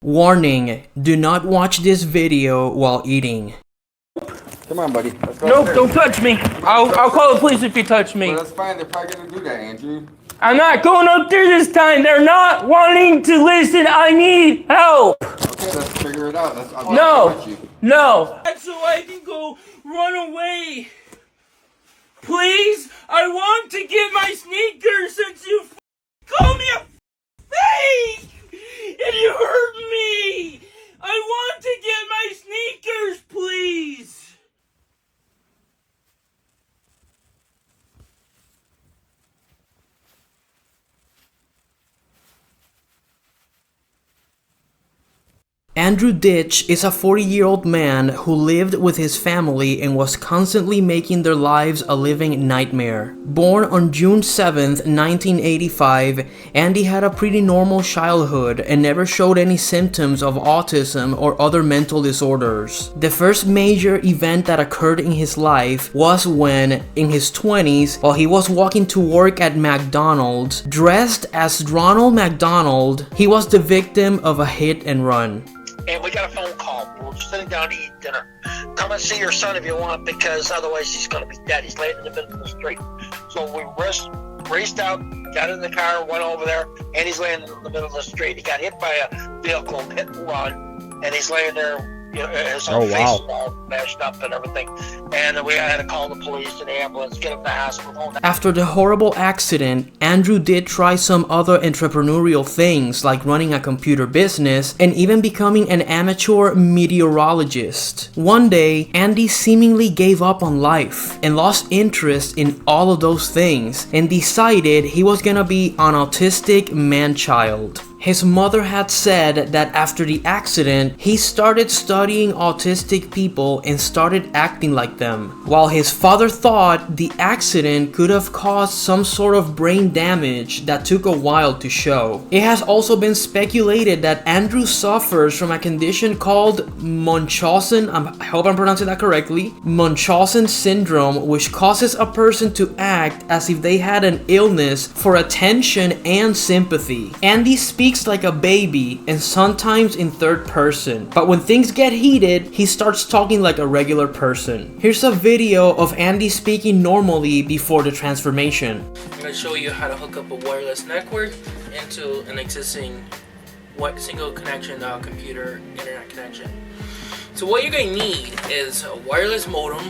Warning, do not watch this video while eating. Come on, buddy. Let's go Nope, upstairs. don't touch me. I'll call the police if you touch me. Well, that's fine. They're probably going to do that, Andrew. I'm not going up there this time. They're not wanting to listen. I need help. Okay, let's figure it out. No. So I can go run away. Please, I want to get my sneakers since you called me a fake and you hurt me. I want to get my sneakers, please. Andrewditch is a 40-year-old man who lived with his family and was constantly making their lives a living nightmare. Born on June 7th, 1985, Andy had a pretty normal childhood and never showed any symptoms of autism or other mental disorders. The first major event that occurred in his life was when, in his 20s, while he was walking to work at McDonald's, dressed as Ronald McDonald, he was the victim of a hit and run. And we got a phone call. We're sitting down to eat dinner. Come and see your son if you want, because otherwise he's going to be dead. He's laying in the middle of the street. So we raced out, got in the car, went over there, and he's laying in the middle of the street. He got hit by a vehicle, hit and run, and he's laying there. You know, his whole face is all mashed up and everything. And we had to call the police and the ambulance, get him to the hospital. After the horrible accident, Andrew did try some other entrepreneurial things like running a computer business and even becoming an amateur meteorologist. One day, Andy seemingly gave up on life and lost interest in all of those things and decided he was gonna be an autistic man-child. His mother had said that after the accident, he started studying autistic people and started acting like them, while his father thought the accident could have caused some sort of brain damage that took a while to show. It has also been speculated that Andrew suffers from a condition called Munchausen, I hope I'm pronouncing that correctly, Munchausen syndrome, which causes a person to act as if they had an illness for attention and sympathy. Andy speaks like a baby and sometimes in third person, but when things get heated, he starts talking like a regular person. Here's a video of Andy speaking normally before the transformation. I'm going to show you how to hook up a wireless network into an existing single connection computer internet connection. So what you're going to need is a wireless modem,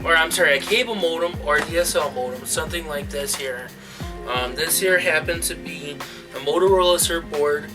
or I'm sorry, a cable modem or a DSL modem, something like this here. This here happens to be a Motorola Surfboard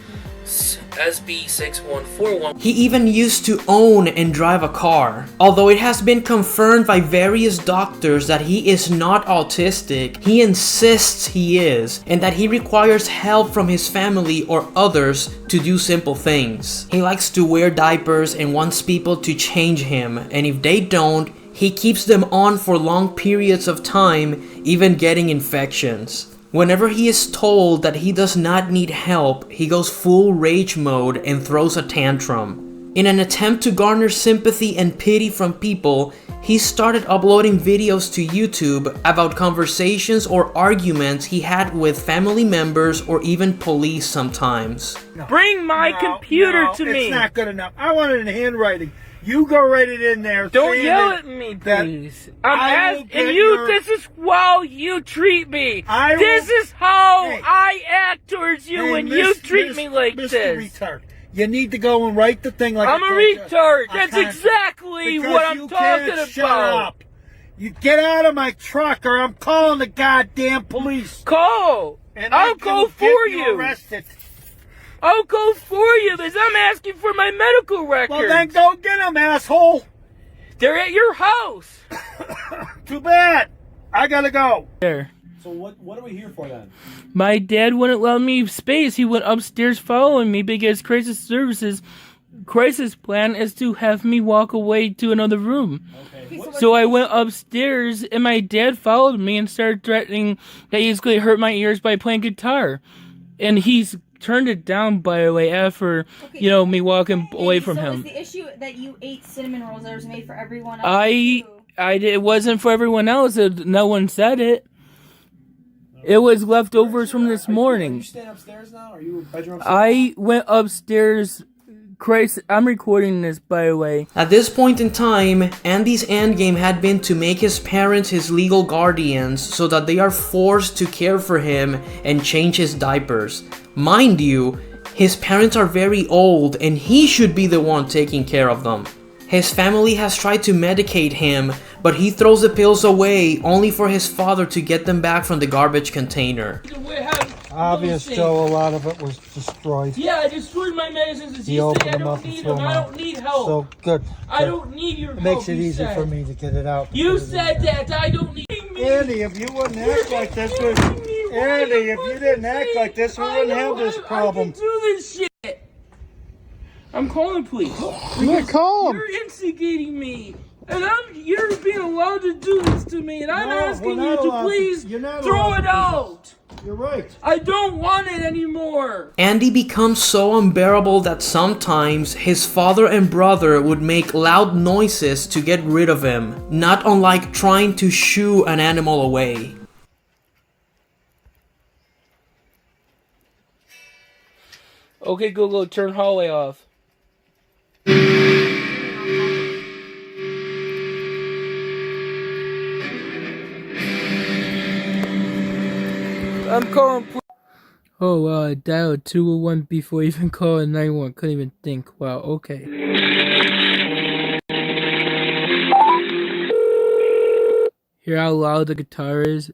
SB6141. He even used to own and drive a car. Although it has been confirmed by various doctors that he is not autistic, he insists he is, and that he requires help from his family or others to do simple things. He likes to wear diapers and wants people to change him, and if they don't, he keeps them on for long periods of time, even getting infections. Whenever he is told that he does not need help, he goes full rage mode and throws a tantrum. In an attempt to garner sympathy and pity from people, he started uploading videos to YouTube about conversations or arguments he had with family members or even police sometimes. Bring my computer to me! It's not good enough. I want it in handwriting. You go write it in there. Don't yell at me, please. This is how you treat me. This is how I act towards you when you treat me like Mr. this. Retard. You need to go and write the thing like I'm a retard. That's exactly what I'm talking about. Shut up. You get out of my truck or I'm calling the goddamn police. Call. And I'll go for you. Arrested. I'll go for you because I'm asking for my medical records. Well, then go get them, asshole. They're at your house. Too bad. I gotta go. There. So what are we here for then? My dad wouldn't let me space. He went upstairs following me because crisis plan is to have me walk away to another room. Okay. So I went upstairs and my dad followed me and started threatening that he's going to hurt my ears by playing guitar. And he's turned it down, by the way, after, me walking away from him. So was the issue that you ate cinnamon rolls that was made for everyone else? It wasn't for everyone else. No one said it. It was leftovers from this morning. Are you staying upstairs now? Are you bedroom upstairs? I went upstairs Christ, I'm recording this, by the way. At this point in time, Andy's endgame had been to make his parents his legal guardians so that they are forced to care for him and change his diapers. Mind you, his parents are very old and he should be the one taking care of them. His family has tried to medicate him, but he throws the pills away only for his father to get them back from the garbage container. Obvious, Joe, a lot of it was destroyed. Yeah, I destroyed my medicines. He opened them up and threw them I out. don't need help. So, good. I don't need your help. It makes it easy for me to get it out. You said that. I don't need me. Andy, if you wouldn't act like this, Andy, if you didn't act like this, we wouldn't have this problem. I can do this shit. I'm calling the police. Call him. You're instigating me. And you're being allowed to do this to me. And I'm asking you to please throw it out. You're right. I don't want it anymore. Andy becomes so unbearable that sometimes his father and brother would make loud noises to get rid of him, not unlike trying to shoo an animal away. Okay, Google, turn hallway off. I'm calling. Oh wow, I dialed 201 before even calling 911. Couldn't even think. Wow, okay. Hear how loud the guitar is?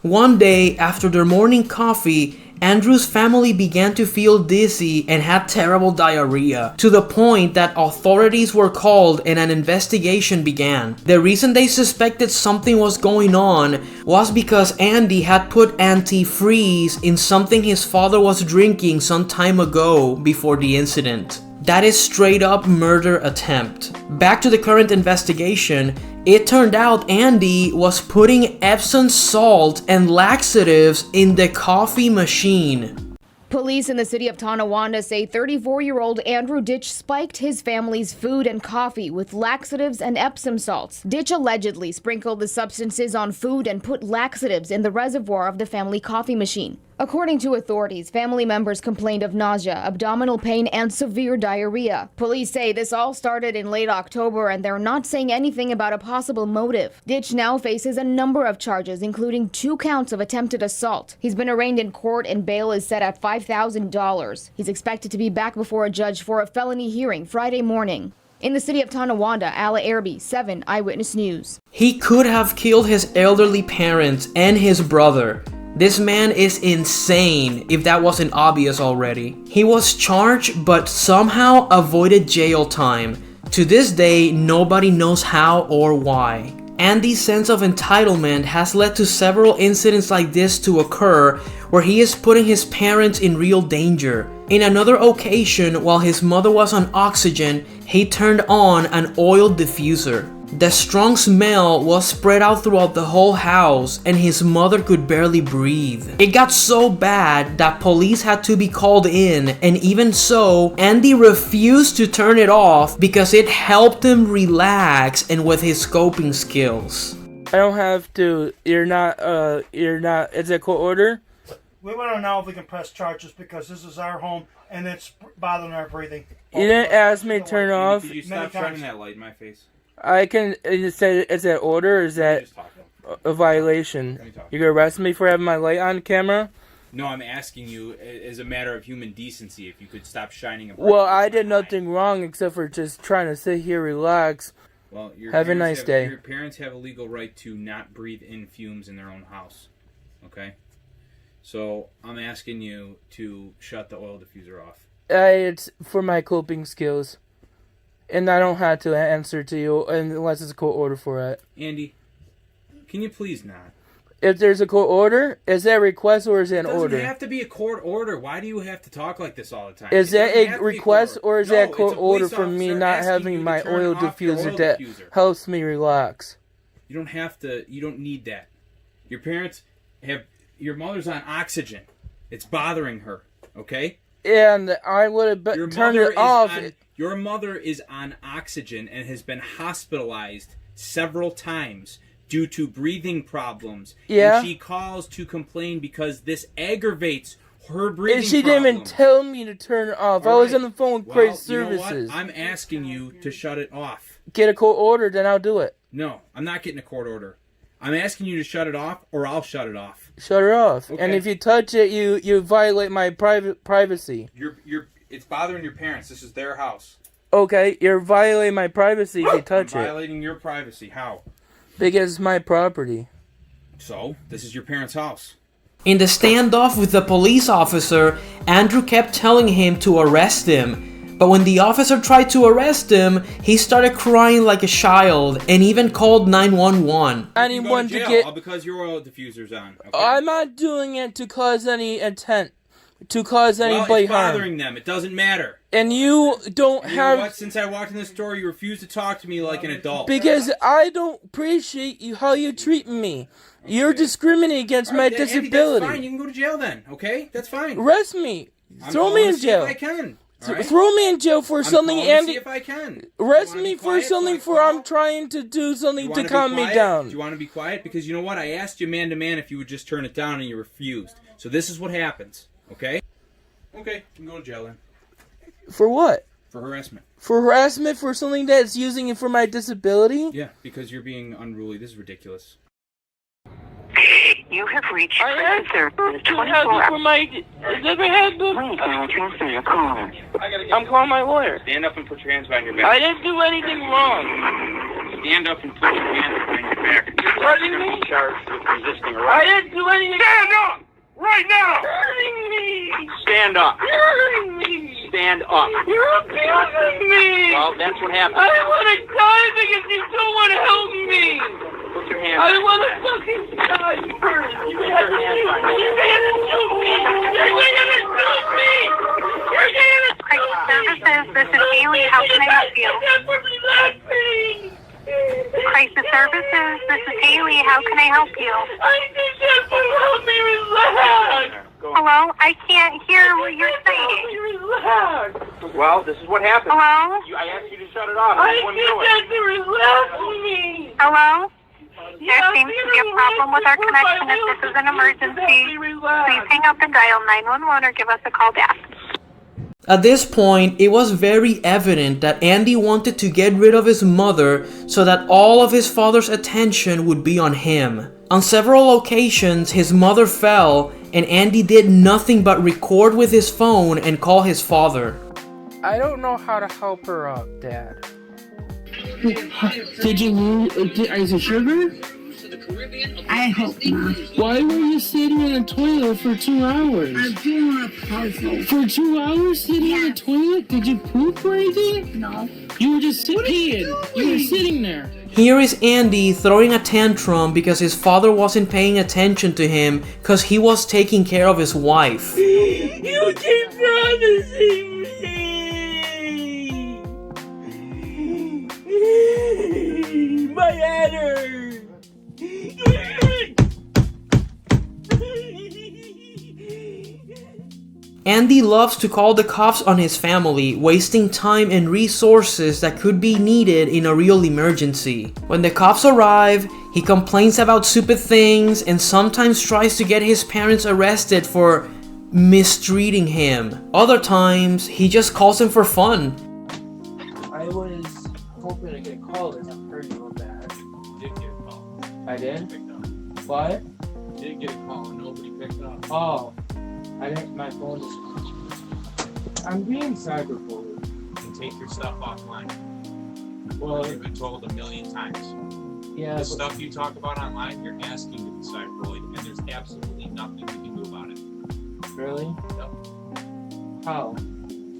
One day, after their morning coffee, Andrew's family began to feel dizzy and had terrible diarrhea, to the point that authorities were called and an investigation began. The reason they suspected something was going on was because Andy had put antifreeze in something his father was drinking some time ago before the incident. That is straight up murder attempt. Back to the current investigation, it turned out Andy was putting Epsom salt and laxatives in the coffee machine. Police in the city of Tonawanda say 34-year-old Andrew Ditch spiked his family's food and coffee with laxatives and Epsom salts. Ditch allegedly sprinkled the substances on food and put laxatives in the reservoir of the family coffee machine. According to authorities, family members complained of nausea, abdominal pain, and severe diarrhea. Police say this all started in late October, and they're not saying anything about a possible motive. Ditch now faces a number of charges, including 2 counts of attempted assault. He's been arraigned in court, and bail is set at $5,000. He's expected to be back before a judge for a felony hearing Friday morning. In the city of Tonawanda, Ala Airby, 7 Eyewitness News. He could have killed his elderly parents and his brother. This man is insane, if that wasn't obvious already. He was charged but somehow avoided jail time. To this day, nobody knows how or why. Andy's sense of entitlement has led to several incidents like this to occur, where he is putting his parents in real danger. In another occasion, while his mother was on oxygen, he turned on an oil diffuser. The strong smell was spread out throughout the whole house, and his mother could barely breathe. It got so bad that police had to be called in, and even so, Andy refused to turn it off because it helped him relax and with his scoping skills. I don't have to. You're not. Is it court order? We want to know if we can press charges because this is our home and it's bothering our breathing. You didn't ask me to turn off. Could you stop shining that light in my face? I can. Is that order or is that a violation? You gonna arrest me for having my light on camera? No, I'm asking you as a matter of human decency if you could stop shining a bright Well, light I did in my nothing wrong except for just trying to sit here, relax. Well, have a nice day. Your parents have a legal right to not breathe in fumes in their own house. Okay? So, I'm asking you to shut the oil diffuser off. It's for my coping skills. And I don't have to answer to you unless it's a court order for it. Andy, can you please not? If there's a court order, is that a request or is it an order? It doesn't have to be a court order. Why do you have to talk like this all the time? Is that a request or is that a court order for me not having my oil diffuser that helps me relax? You don't have to. You don't need that. Your parents have your mother's on oxygen. It's bothering her, okay? And I would have turned it off. Your mother is on oxygen and has been hospitalized several times due to breathing problems. Yeah. And she calls to complain because this aggravates her breathing And she didn't even tell me to turn it off. I was on the phone with Christ Services. I'm asking you to shut it off. Get a court order, then I'll do it. No, I'm not getting a court order. I'm asking you to shut it off, or I'll shut it off. Shut it off. Okay. And if you touch it, you violate my privacy. It's bothering your parents. This is their house. Okay, you're violating my privacy if you touch I'm violating your privacy. How? Because it's my property. So, this is your parents' house. In the standoff with the police officer, Andrew kept telling him to arrest him. But when the officer tried to arrest him, he started crying like a child and even called 911. Anyone to get... all because your oil diffuser's on. Okay? I'm not doing it to cause any intent. To cause anybody it's harm. bothering them. It doesn't matter. And you don't have... What? Since I walked in the store, you refuse to talk to me like an adult. Because I don't appreciate how you treat me. Okay. You're discriminating against my disability. Andy, that's fine. You can go to jail then, okay? That's fine. Arrest me. Throw me in jail. See if I can. Right? Throw me in jail for something, Andy. See if I can. Arrest me for something for I'm trying to do something to calm me down. Do you want to be quiet? Because you know what? I asked you man to man if you would just turn it down and you refused. So this is what happens, okay? Okay, you can go to jail then. For what? For harassment. For harassment for something that's using it for my disability? Yeah, because you're being unruly. This is ridiculous. You have reached Spencer. Please transfer your call. I'm calling my lawyer. Stand up and put your hands behind your back. I didn't do anything wrong. Stand up and put your hands behind your back. Hurting me? Charged with resisting arrest. I didn't do anything. Stand up! Right now! Hurting me! Stand up. You're hurting me! Stand up. You're abusing me! Well, that's what happened. I want to die because you don't want to help me! Put your hands I behind want your to back. fucking die first! You put your hands behind your back. You're gonna shoot me! You're gonna shoot me! You're gonna Crisis Services, this is Haley. How can I help you? Crisis Services, this is Haley. How can I help you? I need you to help me relax! Hello? I can't hear what you're Help me saying. relax! Well, this is what happened. Hello? I asked you to shut it off. I You wouldn't do need it. you to relax me! Hello? There seems to be a problem with our connection. If this is an emergency, please hang up and dial 911 or give us a call back. At this point, it was very evident that Andy wanted to get rid of his mother so that all of his father's attention would be on him. On several occasions, his mother fell, and Andy did nothing but record with his phone and call his father. I don't know how to help her up, Dad. Did you is it sugar? I hope not. Why were you sitting in the toilet for 2 hours? I'm doing a puzzle. For 2 hours sitting in the toilet? Did you poop or anything? No. You were just peeing. You were sitting there. Here is Andy throwing a tantrum because his father wasn't paying attention to him because he was taking care of his wife. You keep promising me. My head hurts. Andy loves to call the cops on his family, wasting time and resources that could be needed in a real emergency. When the cops arrive, he complains about stupid things and sometimes tries to get his parents arrested for mistreating him. Other times, he just calls them for fun. I was hoping to get callers. I'm heard you on that. You did get a call. I did? Picked up. What? You did get a call and nobody picked up. Oh. I didn't, my phone is... I'm being cyberbullied. And take your stuff offline. Well, You've been told 1,000,000 times. yeah, The stuff you talk about online, you're asking to be cyberbullied, and there's absolutely nothing you can do about it. really? Yep. How?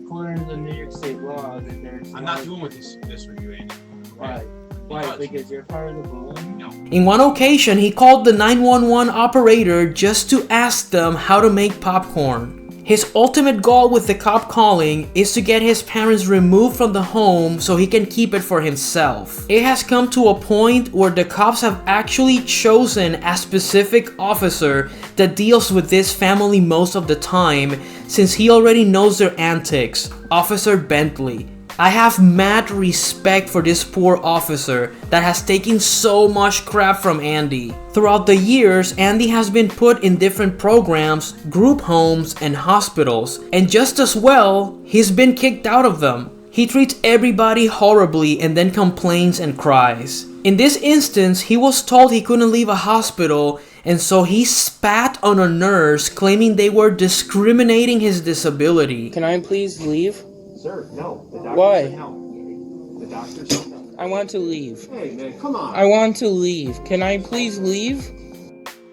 According to the New York State law, that there's... I'm not doing with this with you, Andy. Why? Why? Because you're part of the bullying? No. In one occasion, he called the 911 operator just to ask them how to make popcorn. His ultimate goal with the cop calling is to get his parents removed from the home so he can keep it for himself. It has come to a point where the cops have actually chosen a specific officer that deals with this family most of the time, since he already knows their antics, Officer Bentley. I have mad respect for this poor officer that has taken so much crap from Andy. Throughout the years, Andy has been put in different programs, group homes, and hospitals, and just as well, he's been kicked out of them. He treats everybody horribly and then complains and cries. In this instance, he was told he couldn't leave a hospital, and so he spat on a nurse, claiming they were discriminating his disability. Can I please leave? Sir, no. The doctor Why? said no. The doctor said no. I want to leave. Hey, man, come on. I want to leave. Can I please leave?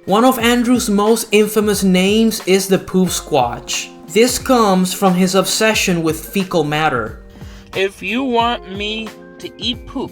One of Andrew's most infamous names is the Poop Squatch. This comes from his obsession with fecal matter. If you want me to eat poop,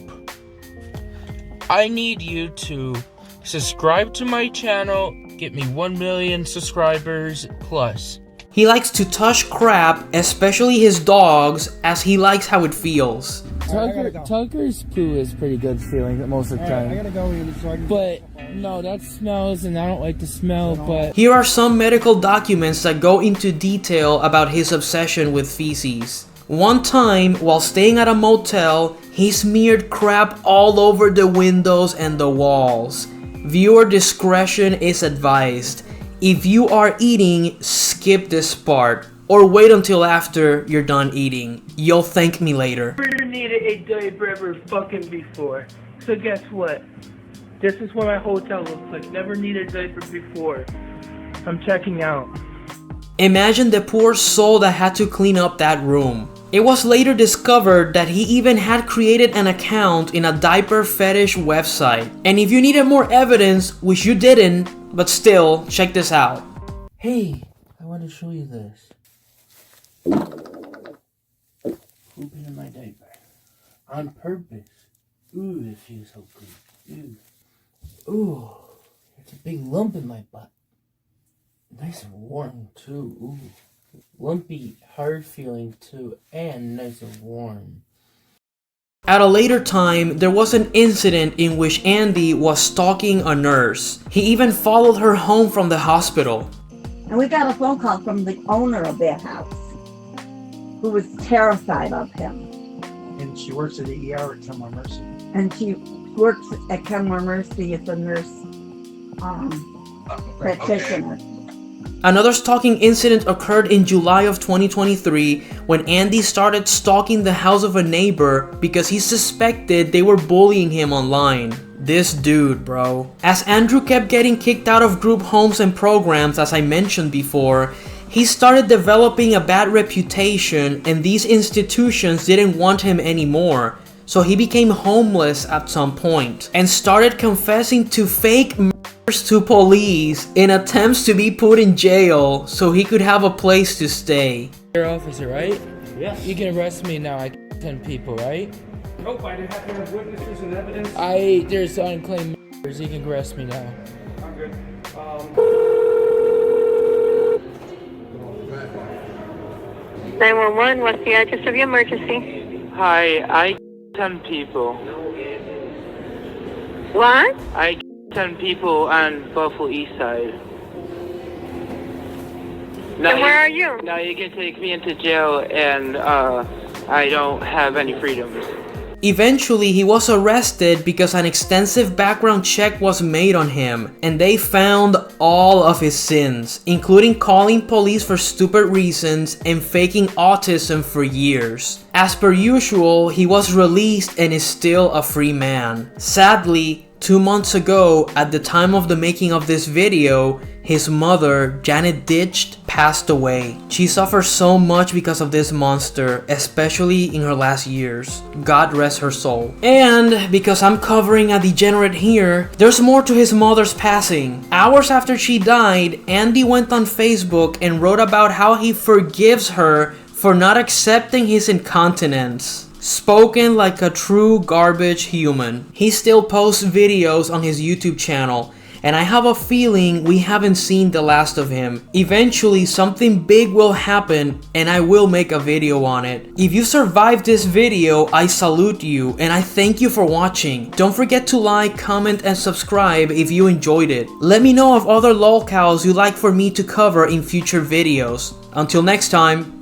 I need you to subscribe to my channel, get me 1 million subscribers plus. He likes to touch crap, especially his dogs, as he likes how it feels. Tucker's poo is pretty good feeling most of the time. I gotta go in so I can... But no, that smells and I don't like the smell, but Here are some medical documents that go into detail about his obsession with feces. One time, while staying at a motel, he smeared crap all over the windows and the walls. Viewer discretion is advised. If you are eating, skip this part, or wait until after you're done eating. You'll thank me later. Never needed a diaper ever fucking before. So guess what? This is what my hotel looks like. Never needed a diaper before. I'm checking out. Imagine the poor soul that had to clean up that room. It was later discovered that he even had created an account in a diaper fetish website. And if you needed more evidence, which you didn't, but still, check this out. hey, I want to show you this. Pooping in my diaper. On purpose. Ooh, it feels so good. Ooh, it's a big lump in my butt. Nice and warm too. Ooh. Lumpy, hard feeling too, and nice and warm. At a later time, there was an incident in which Andy was stalking a nurse. He even followed her home from the hospital. And we got a phone call from the owner of that house, who was terrified of him. And she works at the ER at Kenmore Mercy. And she works at Kenmore Mercy as a nurse practitioner. Another stalking incident occurred in July of 2023 when Andy started stalking the house of a neighbor because he suspected they were bullying him online. This dude, bro. As Andrew kept getting kicked out of group homes and programs, as I mentioned before, he started developing a bad reputation and these institutions didn't want him anymore. So he became homeless at some point and started confessing to fake to police in attempts to be put in jail so he could have a place to stay. You're an officer, right? Yes. You can arrest me now. I 10 people, right? Nope, I didn't have to have witnesses and evidence. There's unclaimed members. You can arrest me now. I'm good. 911, what's the address of your emergency? Hi, I 10 people. What? I 10 people on Buffalo East Side. Now And where are you? Now you can take me into jail and I don't have any freedoms. Eventually, he was arrested because an extensive background check was made on him, and they found all of his sins, including calling police for stupid reasons and faking autism for years. As per usual, he was released and is still a free man. Sadly, 2 months ago, at the time of the making of this video, his mother, Janet Ditch, passed away. She suffered so much because of this monster, especially in her last years. God rest her soul. And because I'm covering a degenerate here, there's more to his mother's passing. Hours after she died, Andy went on Facebook and wrote about how he forgives her for not accepting his incontinence. Spoken like a true garbage human. He still posts videos on his YouTube channel, and I have a feeling we haven't seen the last of him. Eventually something big will happen and I will make a video on it. If you survived this video, I salute you and I thank you for watching. Don't forget to like, comment, and subscribe if you enjoyed it. Let me know of other lolcows you'd like for me to cover in future videos. Until next time.